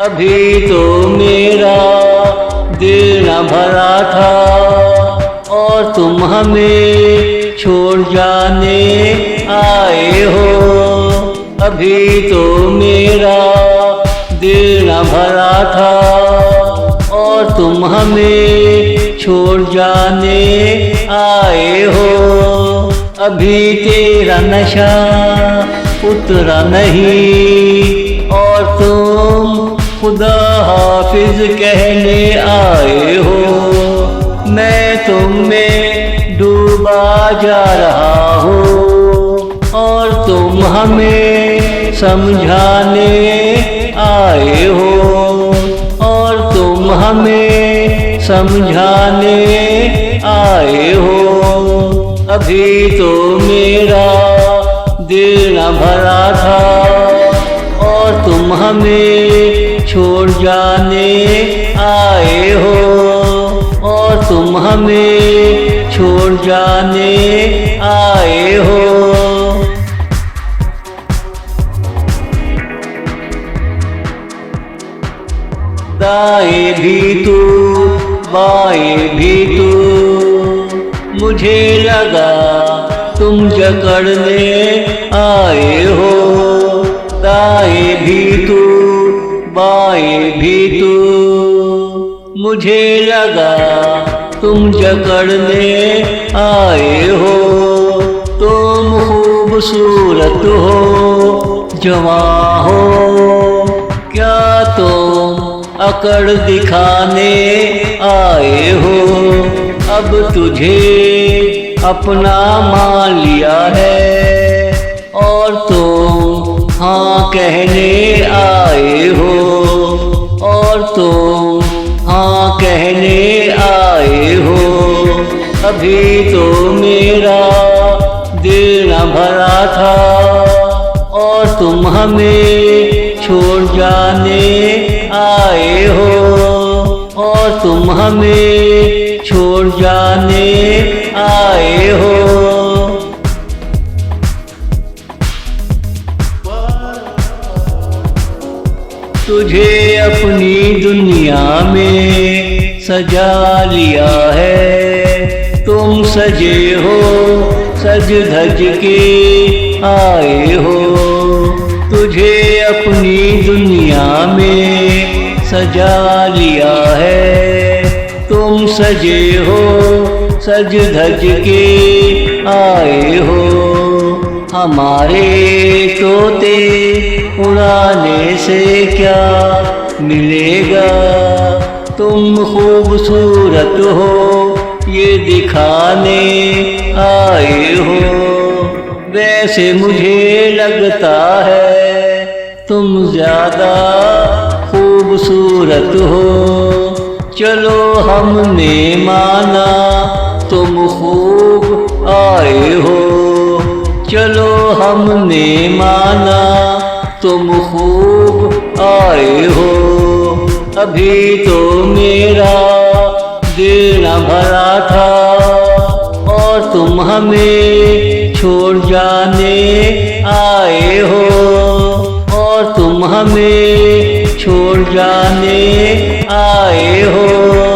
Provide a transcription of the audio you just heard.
अभी तो मेरा दिल न भरा था और तुम हमें छोड़ जाने आए हो। अभी तो मेरा दिल न भरा था और तुम हमें छोड़ जाने आए हो। अभी तेरा नशा उतरा नहीं और तुम खुदा हाफिज कहने आए हो। मैं तुम में डूबा जा रहा हूँ और तुम हमें समझाने आए हो और तुम हमें समझाने आए हो। अभी तो मेरा दिल न भरा था और तुम हमें छोड़ जाने आए हो और तुम हमें छोड़ जाने आए हो। दाएं भी तू बाएं भी तू, मुझे लगा तुम जकड़ने आए हो। दाएं भी तू बाएं भी तू, मुझे लगा तुम जकड़ने आए हो। तुम खूबसूरत हो, जवां हो, क्या तुम अकड़ दिखाने आए हो। अब तुझे अपना मान लिया है और तुम हाँ कहने आए हो और तुम हाँ कहने आए हो। अभी तो मेरा दिल न भरा था और तुम हमें छोड़ जाने आए हो और तुम हमें छोड़ जाने आए हो। तुझे अपनी दुनिया में सजा लिया है। तुम सजे हो, सज धज के आए हो। तुझे अपनी दुनिया में सजा लिया है। तुम सजे हो, सज धज के आए हो। हमारे तोते उड़ाने से क्या मिलेगा। तुम खूबसूरत हो ये दिखाने आए हो। वैसे मुझे लगता है तुम ज्यादा खूबसूरत हो। चलो हमने माना तुम खूब आए हो। चलो हमने माना तुम खूब आए हो। अभी तो मेरा दिल न भरा था और तुम हमें छोड़ जाने आए हो और तुम हमें छोड़ जाने आए हो।